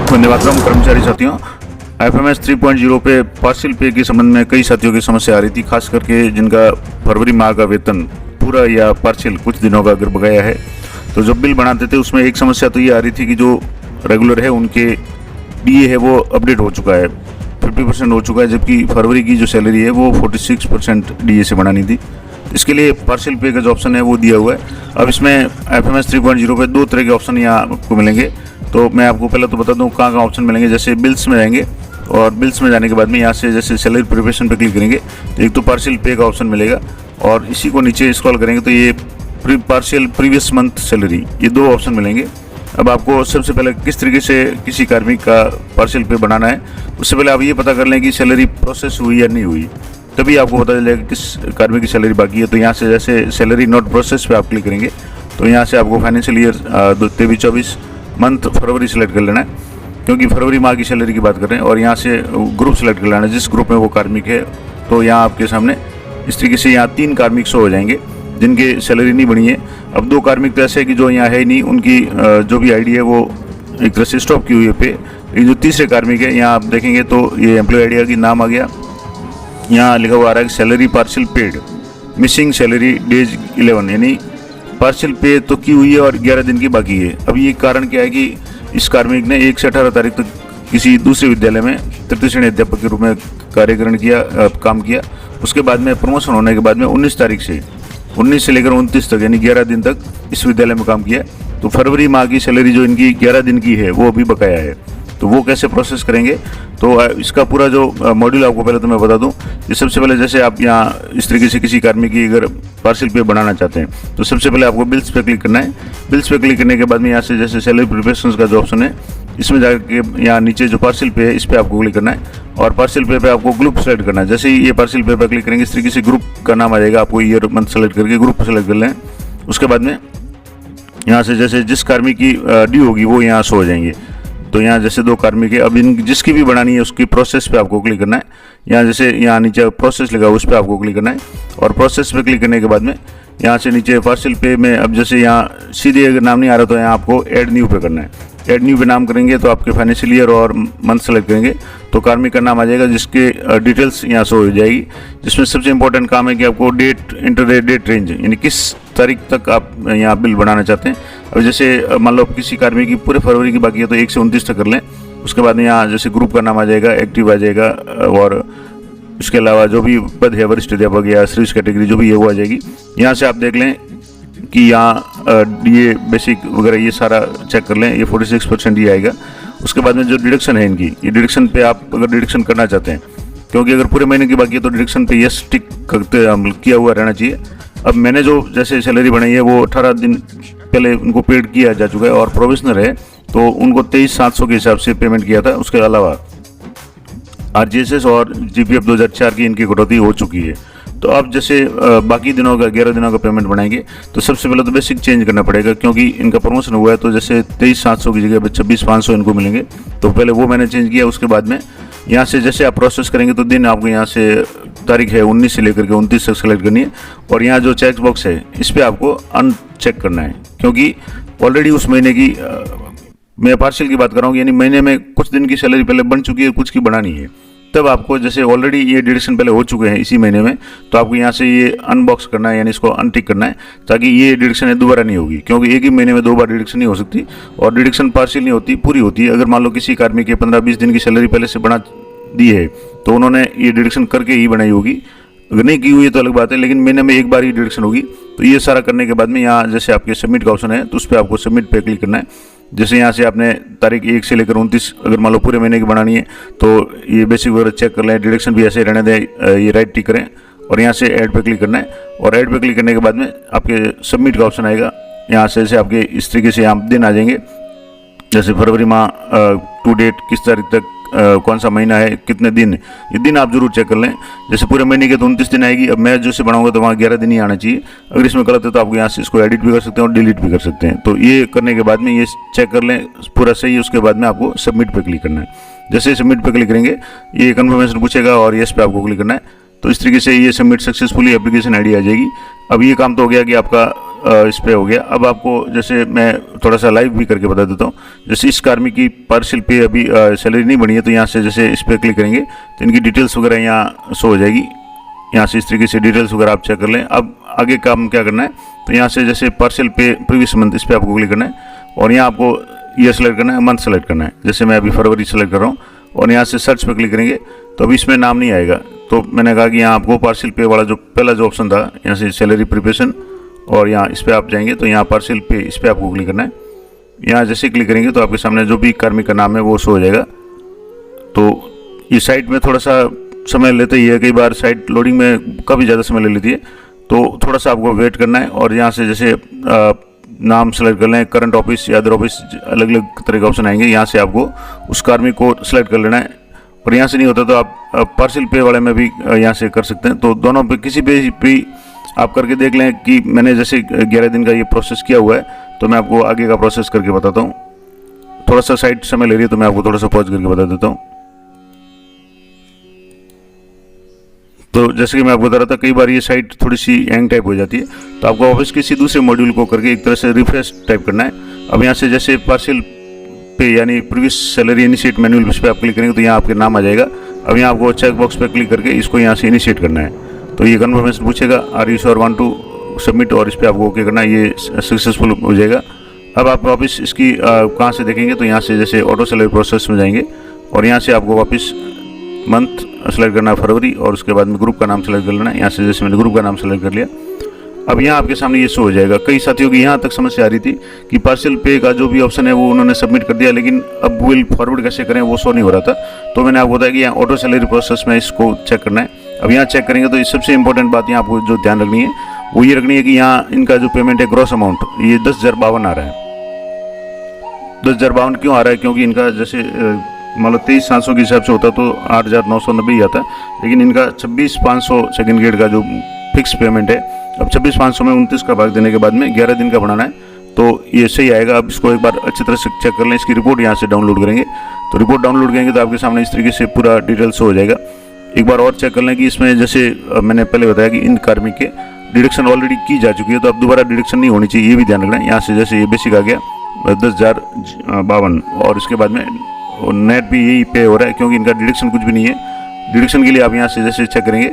धन्यवाद कर्मचारी साथियों। एफएमएस 3.0 पे पार्शियल पे के संबंध में कई साथियों की समस्या आ रही थी, खास करके जिनका फरवरी माह का वेतन पूरा या पार्शियल कुछ दिनों का अगर बकाया है तो जब बिल बनाते थे उसमें एक समस्या तो ये आ रही थी कि जो रेगुलर है उनके डीए है वो अपडेट हो चुका है, 50% हो चुका है, जबकि फरवरी की जो सैलरी है वो 46% डीए से बनानी थी। इसके लिए पार्शियल पे का जो ऑप्शन है वो दिया हुआ है। अब इसमें एफएमएस 3.0 पे दो तरह के ऑप्शन यहाँ आपको मिलेंगे। तो मैं आपको पहले तो बता दूँ कहाँ कहाँ ऑप्शन मिलेंगे। जैसे बिल्स में जाएंगे और बिल्स में जाने के बाद में यहाँ से जैसे सैलरी प्रिपरेशन पे क्लिक करेंगे तो एक तो पार्शियल पे का ऑप्शन मिलेगा और इसी को नीचे स्क्रॉल करेंगे तो ये पार्शियल प्रीवियस मंथ सैलरी, ये दो ऑप्शन मिलेंगे। अब आपको सबसे पहले किस तरीके से किसी कार्मिक का पार्शियल पे बनाना है, उससे पहले आप ये पता कर लें कि सैलरी प्रोसेस हुई या नहीं हुई, तभी आपको पता चलेगा किस कार्मिक की सैलरी बाकी है। तो यहाँ से जैसे सैलरी नॉट प्रोसेस पे आप क्लिक करेंगे तो यहाँ से आपको फाइनेंशियल ईयर 23-24 मंथ फरवरी सेलेक्ट कर लेना है, क्योंकि फरवरी माह की सैलरी की बात कर रहे हैं। और यहाँ से ग्रुप सेलेक्ट कर लेना है, जिस ग्रुप में वो कार्मिक है। तो यहाँ आपके सामने इस तरीके से यहाँ 3 कार्मिक शो हो जाएंगे जिनकी सैलरी नहीं बनी है। अब 2 कार्मिक तो ऐसे है कि जो यहाँ है ही नहीं, उनकी जो भी आईडी है वो एक तरह से स्टॉप की हुई है पे। ये जो तीसरे कार्मिक है यहाँ आप देखेंगे तो ये एम्प्लॉय आईडी की नाम आ गया, यहाँ लिखा हुआ आ रहा है salary partial paid missing salary days 11, यानी पार्शियल पे तो की हुई है और 11 दिन की बाकी है। अब ये कारण क्या है कि इस कार्मिक ने 1 से 18 तारीख तक किसी दूसरे विद्यालय में तृतीय श्रेणी अध्यापक के रूप में कार्यकरण किया, काम किया। उसके बाद में प्रमोशन होने के बाद में 19 तारीख से 19 से लेकर 29 तक यानी 11 दिन तक इस विद्यालय में काम किया। तो फरवरी माह की सैलरी जो इनकी 11 दिन की है वो अभी बकाया है, तो वो कैसे प्रोसेस करेंगे। तो इसका पूरा जो मॉड्यूल आपको पहले तो मैं बता दूं कि सबसे पहले जैसे आप यहाँ इस तरीके से किसी कार्मिक की अगर पार्शियल पे बनाना चाहते हैं तो सबसे पहले आपको बिल्स पे क्लिक करना है। बिल्स पे क्लिक करने के बाद में यहाँ से जैसे सैलरी प्रिपरेशन का जो ऑप्शन है इसमें जाकर यहाँ नीचे जो पार्शियल पे है इस पर आपको क्लिक करना है और पार्शियल पे पे आपको ग्रुप सेलेक्ट करना है। जैसे ही ये पार्शियल पे पे क्लिक करेंगे इस तरीके से ग्रुप का नाम आ जाएगा, आपको ईयर मंथ सेलेक्ट करके ग्रुप सेलेक्ट कर लें। उसके बाद में यहाँ से जैसे जिस कार्मिक की ड्यू होगी वो यहाँ शो हो जाएंगे। तो यहाँ जैसे 2 कार्मिक है, अब इन जिसकी भी बनानी है उसकी प्रोसेस पे आपको क्लिक करना है। यहाँ जैसे यहाँ नीचे प्रोसेस लगा उस पर आपको क्लिक करना है और प्रोसेस पे क्लिक करने के बाद में यहाँ से नीचे पार्शियल पे में अब जैसे यहाँ सीधे अगर नाम नहीं आ रहा तो यहाँ आपको ऐड न्यू पे करना है। ऐड न्यू पे नाम करेंगे तो आपके फाइनेंशियल ईयर और मंथ सेलेक्ट करेंगे तो कार्मिक का नाम आ जाएगा जिसके डिटेल्स यहाँ शो हो जाएगी, जिसमें सबसे इंपॉर्टेंट काम है कि आपको डेट इंटर डेट रेंज यानी किस तारीख तक आप यहाँ बिल बनाना चाहते हैं। अब जैसे मान लो किसी कार्मिक की पूरे फरवरी की बाकी है तो 1 से 29 तक कर लें। उसके बाद में यहाँ जैसे ग्रुप का नाम आ जाएगा, एक्टिव आ जाएगा और इसके अलावा जो भी पद है वरिष्ठ अध्यापक या सर्विस कैटेगरी जो भी है वो आ जाएगी। यहाँ से आप देख लें कि यहाँ डीए बेसिक वगैरह ये सारा चेक कर लें, ये 46% ये आएगा। उसके बाद में जो डिडक्शन है इनकी, ये डिडक्शन पे आप अगर डिडक्शन करना चाहते हैं, क्योंकि अगर पूरे महीने की बाकी है तो डिडक्शन पे यस टिक करते किया हुआ रहना चाहिए। अब मैंने जो जैसे सैलरी बनाई है वो 18 दिन पहले उनको पेड किया जा चुका है और प्रोविजनल है तो उनको 23,700 के हिसाब से पेमेंट किया था। उसके अलावा आरजीएसएस और जीपीएफ 2004 की इनकी कटौती हो चुकी है। तो अब जैसे बाकी दिनों का 11 दिनों का पेमेंट बनाएंगे तो सबसे पहले तो बेसिक चेंज करना पड़ेगा, क्योंकि इनका प्रमोशन हुआ है तो जैसे 23,700 की जगह 26,500 इनको मिलेंगे। तो पहले वो मैंने चेंज किया। उसके बाद में यहाँ से जैसे आप प्रोसेस करेंगे तो दिन आपको यहाँ से तारीख है 19 से लेकर के 29 तक सेलेक्ट करनी है और यहाँ जो चेक बॉक्स है इस पर आपको अनचेक करना है, क्योंकि ऑलरेडी उस महीने की मैं पार्शियल की बात कर रहा हूँ, यानी महीने में कुछ दिन की सैलरी पहले बन चुकी है, कुछ की बनानी है। तब आपको जैसे ऑलरेडी ये डिडक्शन पहले हो चुके हैं इसी महीने में तो आपको यहाँ से ये अनबॉक्स करना है, यानी इसको अनटिक करना है ताकि ये डिडक्शन दोबारा नहीं होगी, क्योंकि एक ही महीने में 2 बार डिडक्शन नहीं हो सकती और डिडक्शन पार्शियल नहीं होती, पूरी होती है। अगर मान लो किसी कार्मिक के 15-20 दिन की सैलरी पहले से बना दी है तो उन्होंने ये डिडक्शन करके ही बनाई होगी, अगर नहीं की हुई है तो अलग बात है, लेकिन महीने में एक बार ही डिडक्शन होगी। तो ये सारा करने के बाद में यहाँ जैसे आपके सबमिट का ऑप्शन है तो उस पर आपको सबमिट पे क्लिक करना है। जैसे यहाँ से आपने तारीख 1 से लेकर 29 अगर मान लो पूरे महीने की बनानी है तो ये बेसिक वगैरह चेक कर लें, डिडक्शन भी ऐसे रहने दें, ये राइट टिक करें और यहाँ से ऐड पे क्लिक करना है और ऐड पे क्लिक करने के बाद में आपके सबमिट का ऑप्शन आएगा। यहाँ से जैसे आपके इस तरीके से यहाँ दिन आ जाएंगे, जैसे फरवरी माह टू डेट किस तारीख तक कौन सा महीना है, कितने दिन, ये दिन आप जरूर चेक कर लें। जैसे पूरे महीने के तो 29 दिन आएगी, अब मैं जो से बनाऊंगा तो वहाँ 11 दिन ही आना चाहिए। अगर इसमें गलत है तो आपको यहाँ से इसको एडिट भी कर सकते हैं और डिलीट भी कर सकते हैं। तो ये करने के बाद में ये चेक कर लें पूरा सही है, उसके बाद में आपको सबमिट पे क्लिक करना है। जैसे सबमिट पे क्लिक करेंगे ये कन्फर्मेशन पूछेगा और येस पे आपको क्लिक करना है। तो इस तरीके से ये सबमिट सक्सेसफुली एप्लीकेशन आईडी आ जाएगी। अब ये काम तो हो गया कि आपका इस पे हो गया। अब आपको जैसे मैं थोड़ा सा लाइव भी करके बता देता हूँ। जैसे इस कार्मिक की पार्शियल पे अभी सैलरी नहीं बनी है, तो यहाँ से जैसे इस पर क्लिक करेंगे तो इनकी डिटेल्स वगैरह यहाँ शो हो जाएगी। यहाँ से इस तरीके से डिटेल्स वगैरह आप चेक कर लें। अब आगे काम क्या करना है, तो यहाँ से जैसे पार्शियल पे प्रीवियस मंथ, इस पर आपको क्लिक करना है और यहाँ आपको ईयर सेलेक्ट करना है, मंथ सेलेक्ट करना है। जैसे मैं अभी फरवरी सेलेक्ट कर रहा हूँ और यहाँ से सर्च पे क्लिक करेंगे तो अभी इसमें नाम नहीं आएगा। तो मैंने कहा कि यहाँ आपको पार्शियल पे वाला जो पहला जो ऑप्शन था, यहाँ से सैलरी प्रिपरेशन, और यहाँ इस पर आप जाएंगे तो यहाँ पार्शियल पे, इस पर आपको क्लिक करना है। यहाँ जैसे क्लिक करेंगे तो आपके सामने जो भी कार्मिक का नाम है वो शो हो जाएगा। तो ये साइट में थोड़ा सा समय लेता ही है, कई बार साइट लोडिंग में काफ़ी ज़्यादा समय ले लेती है, तो थोड़ा सा आपको वेट करना है। और यहाँ से जैसे नाम सेलेक्ट कर लें, करंट ऑफिस या अदर ऑफिस, अलग अलग तरह के ऑप्शन आएंगे। यहाँ से आपको उस कार्मिक को सेलेक्ट कर लेना है। और यहाँ से नहीं होता तो आप पार्शियल पे वाले में भी यहाँ से कर सकते हैं। तो दोनों पे किसी पे भी आप करके देख लें कि मैंने जैसे 11 दिन का ये प्रोसेस किया हुआ है, तो मैं आपको आगे का प्रोसेस करके बताता हूँ। थोड़ा सा साइट समय ले रही है तो मैं आपको थोड़ा सा पॉज करके बता देता हूँ। तो जैसे कि मैं आपको बता रहा था, कई बार ये साइट थोड़ी सी हैंग टाइप हो जाती है, तो आपको वापस किसी दूसरे मॉड्यूल को करके एक तरह से रिफ्रेश टाइप करना है। अब यहाँ से जैसे पार्शियल पे यानी प्रीवियस सैलरी इनिशिएट मैनुअल, इस पर आप क्लिक करेंगे तो यहाँ आपके नाम आ जाएगा। अब यहाँ आपको चेक बॉक्स पे क्लिक करके इसको यहाँ से इनिशिएट करना है। तो ये कन्फर्मेशन पूछेगा, are you sure want to submit, और इस पर आपको ओके करना है, ये सक्सेसफुल हो जाएगा। अब आप वापस इसकी कहाँ से देखेंगे, तो यहाँ से जैसे ऑटो सैलरी प्रोसेस में जाएंगे और यहाँ से आपको वापस मंथ सेलेक्ट करना है फरवरी, और उसके बाद में ग्रुप का नाम सेलेक्ट कर लेना है। यहाँ से जैसे मैंने ग्रुप का नाम सेलेक्ट कर लिया, अब यहाँ आपके सामने ये शो हो जाएगा। कई साथियों की यहाँ तक समस्या आ रही थी कि पार्शियल पे का जो भी ऑप्शन है वो उन्होंने सबमिट कर दिया, लेकिन अब विल फॉरवर्ड कैसे करें वो शो नहीं हो रहा था। तो मैंने आपको बताया कि यहाँ ऑटो सैलरी प्रोसेस में इसको चेक करना है। अब यहाँ चेक करेंगे तो ये सबसे इंपॉर्टेंट बात यहाँ आपको जो ध्यान रखनी है वो ये रखनी है कि यहाँ इनका जो पेमेंट है ग्रॉस अमाउंट, ये 10,052 आ रहा है। 10,052 क्यों आ रहा है, क्योंकि इनका जैसे मान लो 23,700 के हिसाब से होता तो 8,990 ही आता, लेकिन इनका 26,500 सेकंड ग्रेड का जो फिक्स पेमेंट है, अब 26,500 में 29 का भाग देने के बाद में 11 दिन का बढ़ाना है, तो ये सही आएगा। अब इसको एक बार अच्छी तरह से चेक कर लें। इसकी रिपोर्ट यहाँ से डाउनलोड करेंगे, तो रिपोर्ट डाउनलोड करेंगे तो आपके सामने इस तरीके से पूरा डिटेल्स हो जाएगा। एक बार और चेक कर लें कि इसमें जैसे मैंने पहले बताया कि इन कार्मिक के डिडक्शन ऑलरेडी की जा चुकी है, तो अब दोबारा डिडक्शन नहीं होनी चाहिए, ये भी ध्यान रखना है। यहाँ से जैसे ये बेसिक आ गया 10,052, और इसके बाद में नेट भी यही पे हो रहा है क्योंकि इनका डिडक्शन कुछ भी नहीं है। डिडक्शन के लिए आप यहाँ से जैसे चेक करेंगे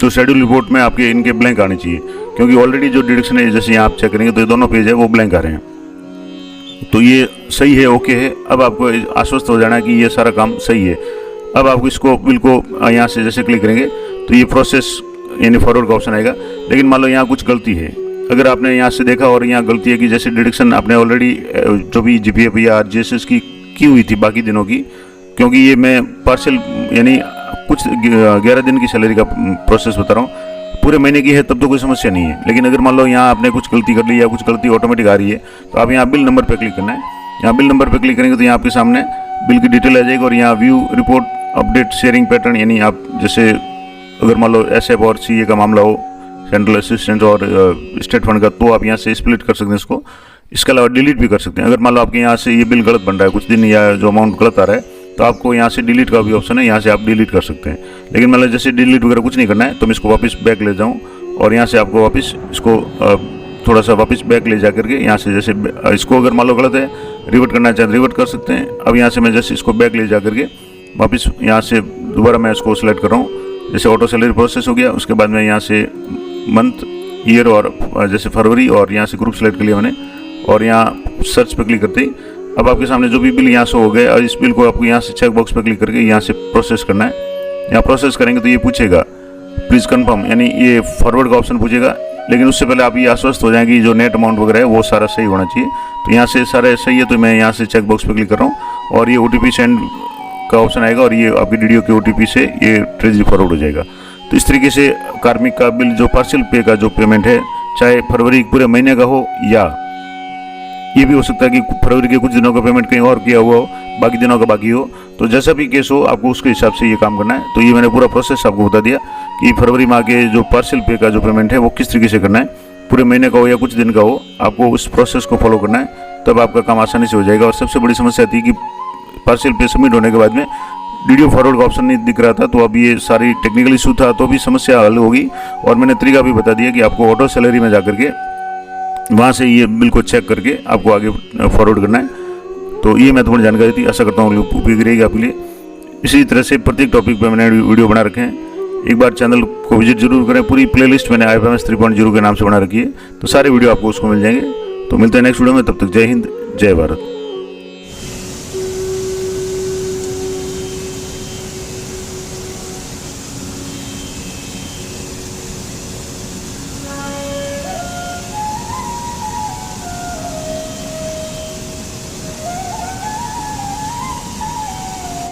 तो शेड्यूल रिपोर्ट में आपके इनके ब्लैंक आने चाहिए, क्योंकि ऑलरेडी जो डिडक्शन है जैसे यहाँ आप चेक करेंगे तो ये दोनों पेज है वो ब्लैंक आ रहे हैं। तो ये सही है, ओके है। अब आपको आश्वस्त हो जाना है कि ये सारा काम सही है। अब आपको इसको बिल को यहाँ से जैसे क्लिक करेंगे तो ये प्रोसेस यानी फॉरवर्ड का ऑप्शन आएगा। लेकिन मान लो यहाँ कुछ गलती है, अगर आपने यहाँ से देखा और यहाँ गलती है कि जैसे डिडक्शन आपने ऑलरेडी जो भी जीपीएफ या आरजीएसएस की हुई थी बाकी दिनों की, क्योंकि ये मैं पार्शियल यानी कुछ 11 दिन की सैलरी का प्रोसेस बता रहा हूँ, पूरे महीने की है तब तो कोई समस्या नहीं है। लेकिन अगर मान लो यहाँ आपने कुछ गलती कर ली या कुछ गलती ऑटोमेटिक आ रही है, तो आप यहाँ बिल नंबर पर क्लिक करना है। यहाँ बिल नंबर पर क्लिक करेंगे तो यहाँ आपके सामने बिल की डिटेल आ जाएगी, और यहाँ view report update sharing pattern, यानी आप जैसे अगर मान लो एसएफ और सीए का मामला हो, सेंट्रल असिस्टेंट और स्टेट फंड का, तो आप यहाँ से स्प्लिट कर सकते हैं इसको। इसके अलावा डिलीट भी कर सकते हैं। अगर मान लो आपके यहाँ से ये बिल गलत बन रहा है कुछ दिन, या जो अमाउंट गलत आ रहा है, तो आपको यहाँ से डिलीट का भी ऑप्शन है, यहाँ से आप डिलीट कर सकते हैं। लेकिन मान लो जैसे डिलीट वगैरह कुछ नहीं करना है, तो मैं इसको वापस बैक ले जाऊँ और यहाँ से आपको वापस इसको थोड़ा सा वापस बैक ले जा करके यहाँ से जैसे इसको अगर मान लो गलत है रिवर्ट करना चाहते रिवर्ट कर सकते हैं। अब यहाँ से मैं जैसे इसको बैक ले जा करके वापस यहाँ से दोबारा मैं इसको सेलेक्ट कर रहा हूँ। जैसे ऑटो सैलरी प्रोसेस हो गया, उसके बाद में यहाँ से मंथ, ईयर और जैसे फरवरी, और यहाँ से ग्रुप सेलेक्ट कर लिया मैंने, और यहाँ सर्च पे क्लिक करते ही अब आपके सामने जो भी बिल यहाँ से हो गए, और इस बिल को आपको यहाँ से चेक बॉक्स पे क्लिक करके यहाँ से प्रोसेस करना है। यहाँ प्रोसेस करेंगे तो ये पूछेगा प्लीज़ कंफर्म, यानी ये फॉरवर्ड का ऑप्शन पूछेगा। लेकिन उससे पहले आप ये आश्वस्त हो जाएं कि जो नेट अमाउंट वगैरह है वो सारा सही होना चाहिए। तो यहाँ से सारा सही है, तो मैं यहाँ से चेक बॉक्स पे क्लिक कर रहा हूँ और ये OTP सेंड का ऑप्शन आएगा, और ये आपकी DDO के OTP से ये ट्रेजरी फॉरवर्ड हो जाएगा। तो इस तरीके से कार्मिक का बिल जो पार्शियल पे का जो पेमेंट है, चाहे फरवरी पूरे महीने का हो, या ये भी हो सकता है कि फरवरी के कुछ दिनों का पेमेंट कहीं और किया हुआ हो, बाकी दिनों का बाकी हो, तो जैसा भी केस हो आपको उसके हिसाब से ये काम करना है। तो ये मैंने पूरा प्रोसेस आपको बता दिया कि फरवरी माह के जो पार्शियल पे का जो पेमेंट है वो किस तरीके से करना है, पूरे महीने का हो या कुछ दिन का हो, आपको उस प्रोसेस को फॉलो करना है, तब आपका काम आसानी से हो जाएगा। और सबसे बड़ी समस्या थी कि पार्शियल पे सबमिट होने के बाद में वीडियो फॉरवर्ड का ऑप्शन नहीं दिख रहा था, तो अब ये सारी टेक्निकल इशू था, तो भी समस्या हल होगी। और मैंने तरीका भी बता दिया कि आपको ऑटो सैलरी में जाकर के वहाँ से ये बिल को चेक करके आपको आगे फॉरवर्ड करना है। तो ये महत्वपूर्ण जानकारी थी, आशा करता हूँ उपयोगी रहेगी आपके लिए। इसी तरह से प्रत्येक टॉपिक पर मैंने वीडियो बना रखे हैं, एक बार चैनल को विजिट जरूर करें। पूरी प्लेलिस्ट मैंने IFMS 3.0 के नाम से बना रखी है, तो सारे वीडियो आपको उसको मिल जाएंगे। तो मिलते हैं नेक्स्ट वीडियो में, तब तक जय हिंद, जय भारत।